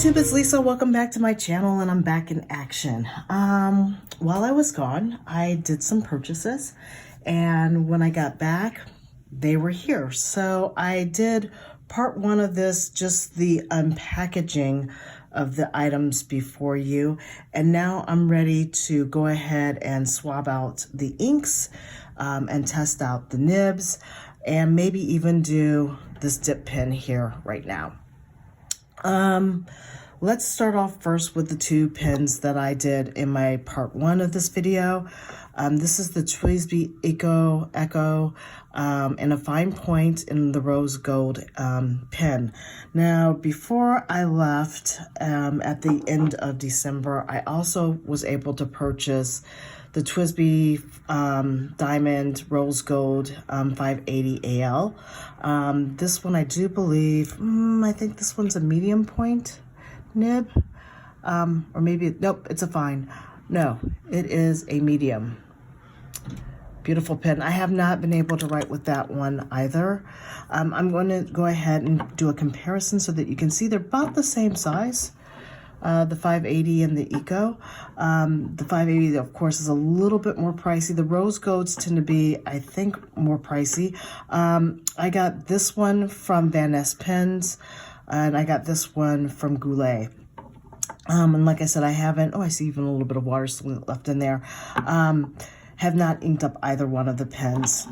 YouTube, it's Lisa. Welcome back to my channel, and I'm back in action. While I was gone, I did some purchases, and when I got back, they were here. So I did part one of this, just the unpackaging of the items before you, and now I'm ready to go ahead and swab out the inks and test out the nibs, and maybe even do this dip pen here right now. Let's start off first with the two pens that I did in my part one of this video. This is the TWSBI Echo in a fine point in the rose gold pen. Now, before I left at the end of December, I also was able to purchase the TWSBI Diamond Rose Gold 580 AL. This one I do believe, I think this one's a medium point nib, or maybe, nope, it's a fine. No, it is a medium. Beautiful pen. I have not been able to write with that one either. I'm going to go ahead and do a comparison so that you can see they're about the same size. The 580 and the Eco. The 580, of course, is a little bit more pricey. The rose golds tend to be, I think, more pricey. I got this one from Van Ness Pens, and I got this one from Goulet. And like I said, I haven't, I see even a little bit of water still left in there. Have not inked up either one of the pens.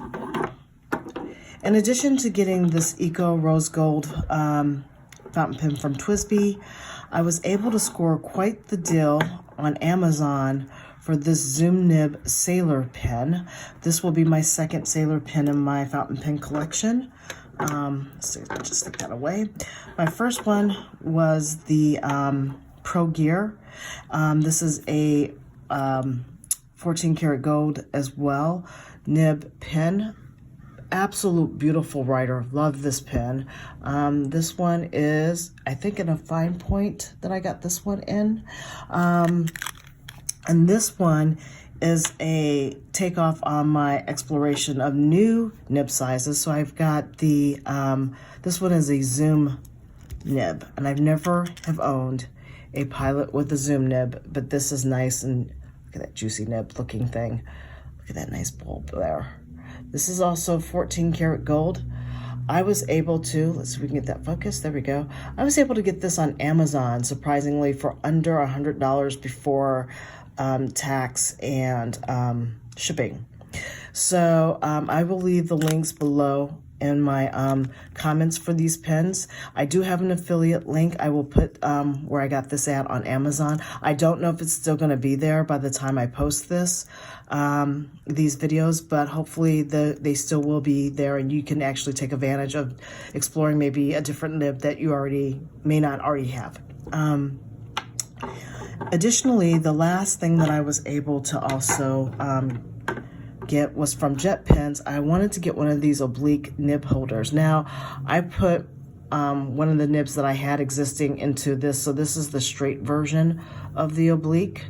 In addition to getting this Eco Rose Gold fountain pen from TWSBI, I was able to score quite the deal on Amazon for this Zoom Nib Sailor pen. This will be my second Sailor pen in my fountain pen collection. So just stick that away. My first one was the Pro Gear. This is a 14 karat gold as well nib pen. Absolute beautiful writer. Love this pen. This one is, I think, in a fine point that I got this one in. And this one is a takeoff on my exploration of new nib sizes. So I've got the, this one is a Zoom nib, and I've never have owned a Pilot with a Zoom nib, but this is nice, and look at that juicy nib looking thing. Look at that nice bulb there. This is also 14 karat gold. I was able to, let's see if we can get that focus. There we go. I was able to get this on Amazon, surprisingly, for under $100 before tax and shipping. So I will leave the links below in my comments for these pens. I do have an affiliate link. I will put where I got this at on Amazon. I don't know if it's still going to be there by the time I post this, these videos, but hopefully they still will be there, and you can actually take advantage of exploring maybe a different nib that you may not already have. Additionally, the last thing that I was able to also get was from Jet Pens. I wanted to get one of these oblique nib holders. Now, I put one of the nibs that I had existing into this, so this is the straight version of the oblique.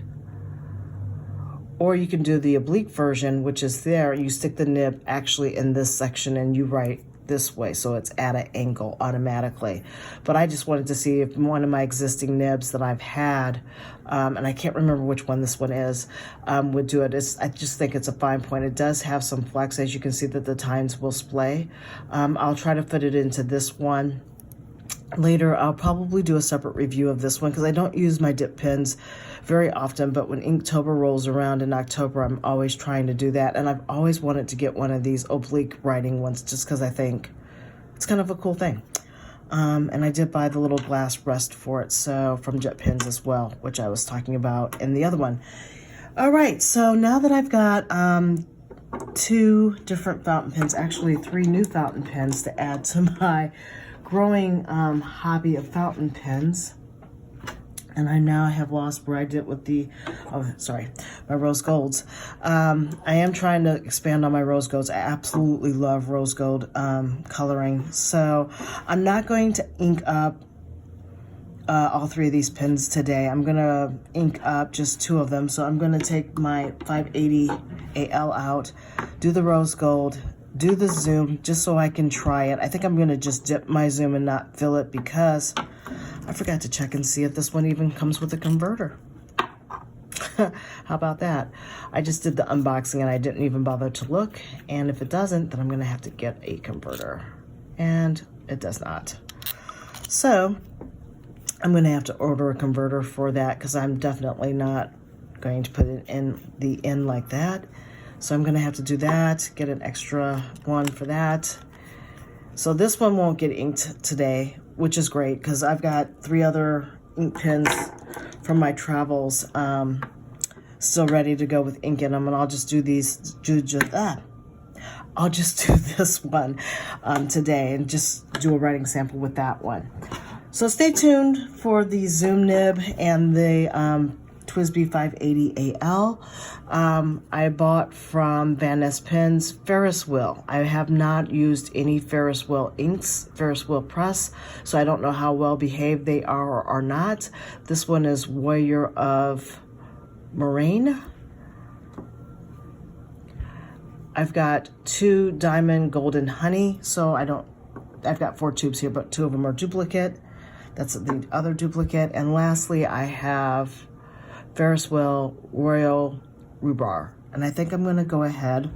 Or you can do the oblique version, which is there. You stick the nib actually in this section and you write this way, so it's at an angle automatically. But I just wanted to see if one of my existing nibs that I've had, and I can't remember which one this one is, would do it. I just think it's a fine point. It does have some flex, as you can see that the tines will splay. I'll try to fit it into this one. Later, I'll probably do a separate review of this one because I don't use my dip pens very often, but when Inktober rolls around in October, I'm always trying to do that. And I've always wanted to get one of these oblique writing ones just because I think it's kind of a cool thing. And I did buy the little glass rest for it, so from Jet Pens as well, which I was talking about in the other one. All right, so now that I've got two different fountain pens, actually 3 new fountain pens to add to my growing hobby of fountain pens, and I now have lost where I did with the, my rose golds. I am trying to expand on my rose golds. I absolutely love rose gold coloring. So I'm not going to ink up all 3 of these pens today. I'm gonna ink up just 2 of them. So I'm gonna take my 580 AL out, do the rose gold, do the zoom, just so I can try it. I think I'm gonna just dip my zoom and not fill it because I forgot to check and see if this one even comes with a converter. How about that? I just did the unboxing and I didn't even bother to look. And if it doesn't, then I'm gonna have to get a converter. And it does not. So I'm gonna have to order a converter for that because I'm definitely not going to put it in the end like that. So I'm gonna have to do that, get an extra one for that. So this one won't get inked today, which is great because I've got 3 other ink pens from my travels still ready to go with ink in them, and I'll just do these, I'll just do this one today and just do a writing sample with that one. So stay tuned for the Zoom nib and the TWSBI 580 AL. I bought from Van Ness Pens Ferris wheel. I have not used any Ferris wheel inks, Ferris wheel press, so I don't know how well behaved they are or are not. This one is Warrior of Moraine. I've got 2 Diamine Golden Honey, so I've got 4 tubes here, but 2 of them are duplicate. That's the other duplicate. And lastly, I have Ferris wheel Royal Rhubarb. And I think I'm gonna go ahead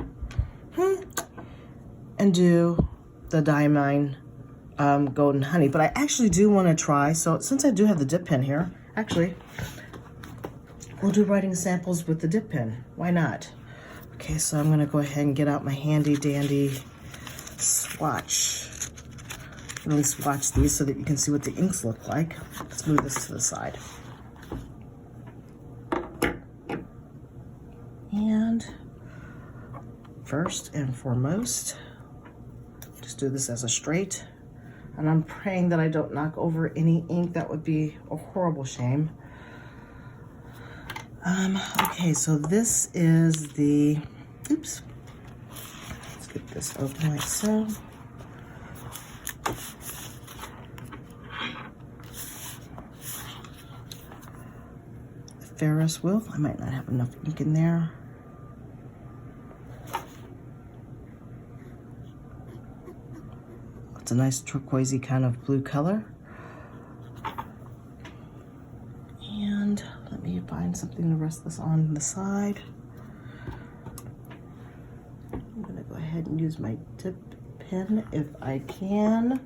and do the Diamine Golden Honey. But I actually do wanna try, so since I do have the dip pen here, actually, we'll do writing samples with the dip pen. Why not? Okay, so I'm gonna go ahead and get out my handy dandy swatch. Really swatch these so that you can see what the inks look like. Let's move this to the side. And first and foremost, just do this as a straight. And I'm praying that I don't knock over any ink. That would be a horrible shame. Okay, so this is the, oops. Let's get this open like so. Ferris wheel. I might not have enough ink in there. It's a nice turquoisey kind of blue color. And let me find something to rest this on the side. I'm gonna go ahead and use my dip pen if I can.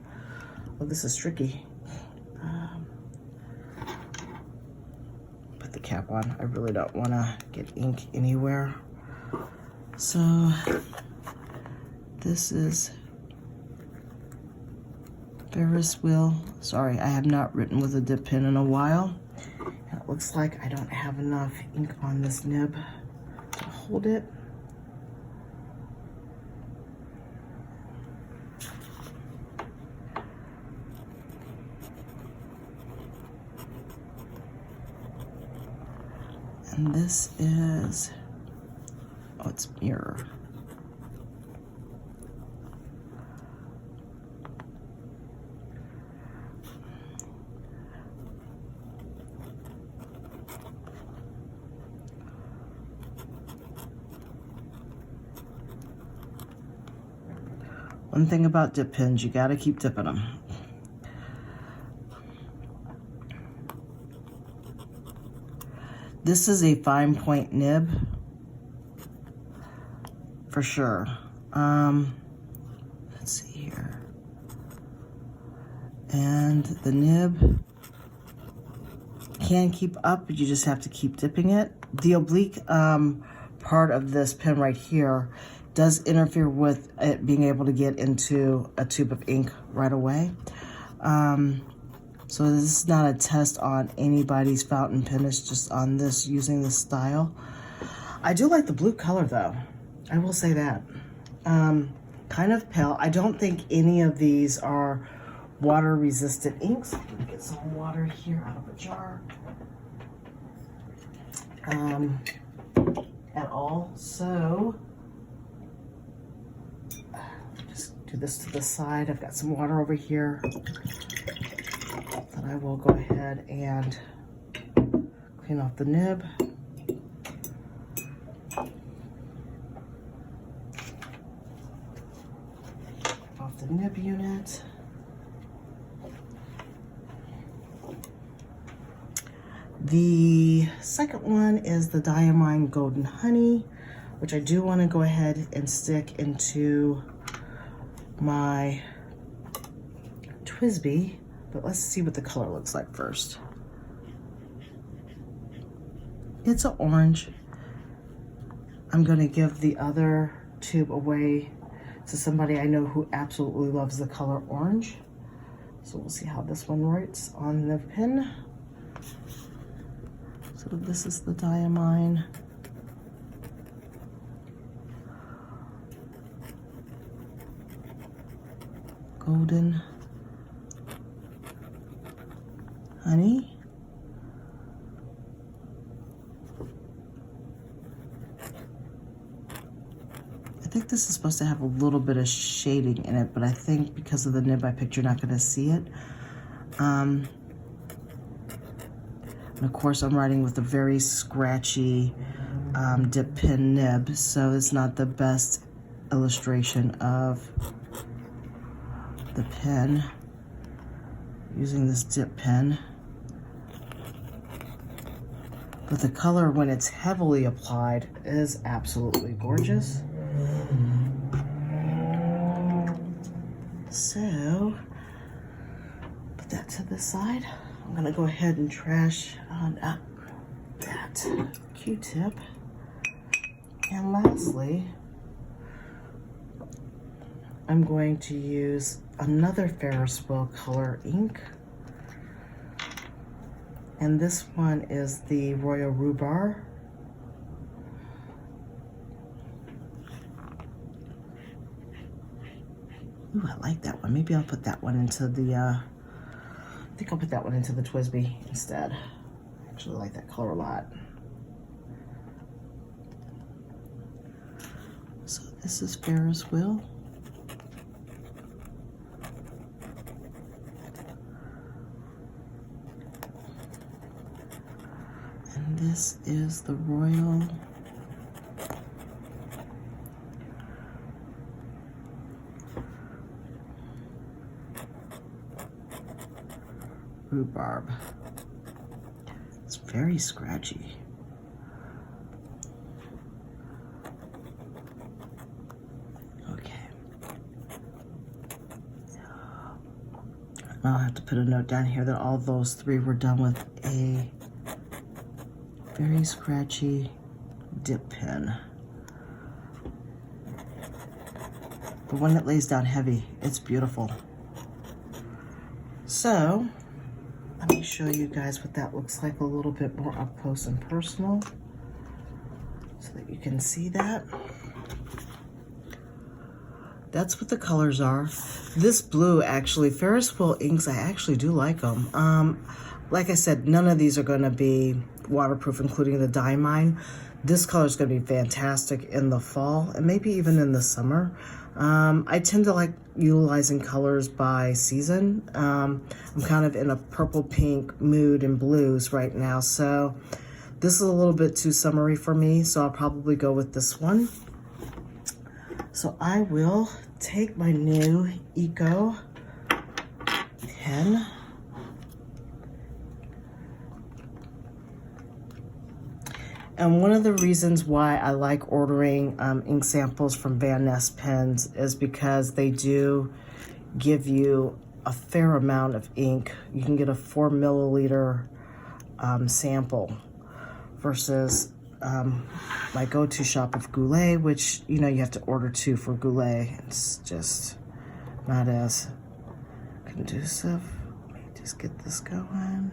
Oh, this is tricky. The cap on. I really don't want to get ink anywhere. So this is Ferris wheel. Sorry, I have not written with a dip pen in a while. And it looks like I don't have enough ink on this nib to hold it. And this is, oh, it's mirror. One thing about dip pens, you gotta keep dipping them. This is a fine point nib, for sure. Let's see here. And the nib can keep up, but you just have to keep dipping it. The oblique part of this pen right here does interfere with it being able to get into a tube of ink right away. So this is not a test on anybody's fountain pen, it's just on this, using this style. I do like the blue color though, I will say that. Kind of pale. I don't think any of these are water resistant inks. Let me get some water here out of a jar. At all, so just do this to the side. I've got some water over here. Then I will go ahead and clean off the nib. Off the nib unit. The second one is the Diamine Golden Honey, which I do want to go ahead and stick into my TWSBI, but let's see what the color looks like first. It's an orange. I'm going to give the other tube away to somebody I know who absolutely loves the color orange. So we'll see how this one writes on the pin. So this is the Diamine. Golden Honey. I think this is supposed to have a little bit of shading in it, but I think because of the nib I picked, you're not going to see it. And of course, I'm writing with a very scratchy dip pen nib, so it's not the best illustration of the pen using this dip pen. But the color, when it's heavily applied, is absolutely gorgeous. So, put that to the side. I'm gonna go ahead and trash on that Q-tip. And lastly, I'm going to use another Ferris wheel color ink. And this one is the Royal Rhubarb. Ooh, I like that one. Maybe I'll put that one into the, I think I'll put that one into the TWSBI instead. I actually like that color a lot. So this is Ferris wheel. And this is the Royal Rhubarb. It's very scratchy. Okay. I'll have to put a note down here that all those three were done with a very scratchy dip pen. The one that lays down heavy, it's beautiful. So, let me show you guys what that looks like a little bit more up close and personal so that you can see that. That's what the colors are. This blue, actually, Ferris wheel inks, I actually do like them. Like I said, none of these are going to be waterproof, including the Diamine. This color is going to be fantastic in the fall and maybe even in the summer. I tend to like utilizing colors by season. I'm kind of in a purple pink mood and blues right now, so this is a little bit too summery for me, so I'll probably go with this one. So I will take my new Eco pen. And one of the reasons why I like ordering ink samples from Van Ness pens is because they do give you a fair amount of ink. You can get a 4 milliliter sample versus my go-to shop of Goulet, which, you know, you have to order 2 for Goulet. It's just not as conducive. Let me just get this going.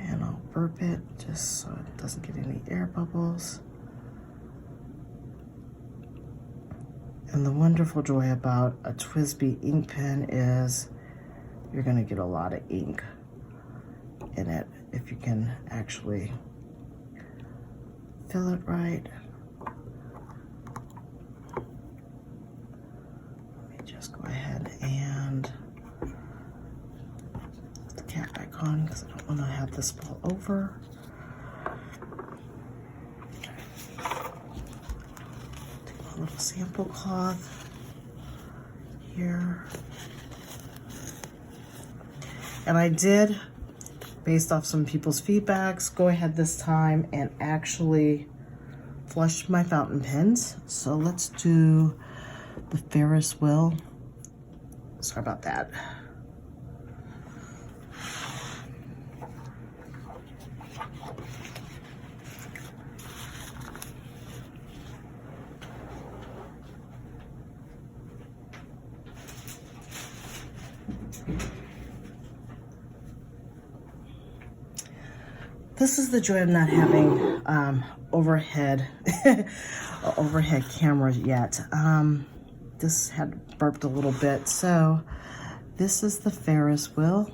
And I'll burp it just so it doesn't get any air bubbles. And the wonderful joy about a TWSBI ink pen is you're going to get a lot of ink in it if you can actually fill it right. Let me just go ahead and put the cap back on because I don't want to have this fall over. Take a little sample cloth here. And I did based off some people's feedbacks, go ahead this time and actually flush my fountain pens. So let's do the Ferris wheel. Sorry about that. This is the joy of not having overhead cameras yet. This had burped a little bit, so this is the Ferris wheel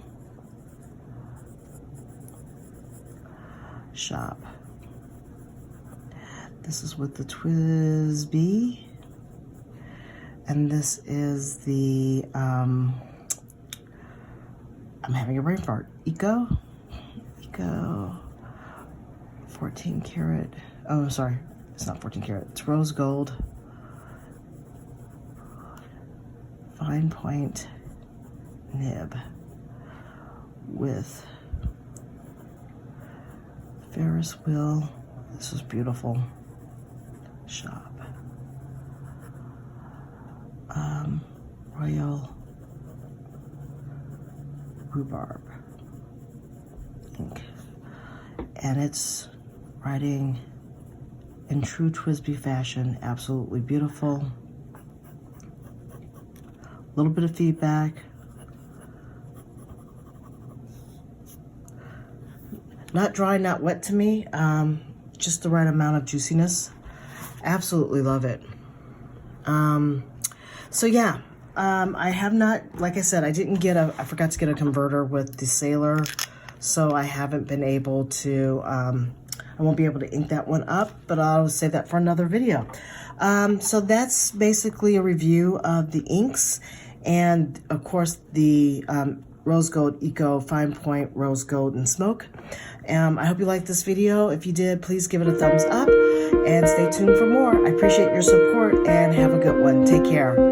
shop. This is with the TWSBI, and this is the I'm having a brain fart. Eco 14 karat. Oh, sorry, it's not 14 karat. It's rose gold, fine point nib with Ferris wheel. This is beautiful. Shop. Royal Rhubarb ink. And it's writing in true TWSBI fashion. Absolutely beautiful. A little bit of feedback. Not dry, not wet to me. Just the right amount of juiciness. Absolutely love it. So yeah, I have not, like I said, I forgot to get a converter with the Sailor, so I haven't been able to, I won't be able to ink that one up, but I'll save that for another video. So that's basically a review of the inks, and of course the Rose Gold Eco Fine Point Rose Gold and Smoke. I hope you liked this video. If you did, please give it a thumbs up and stay tuned for more. I appreciate your support and have a good one. Take care.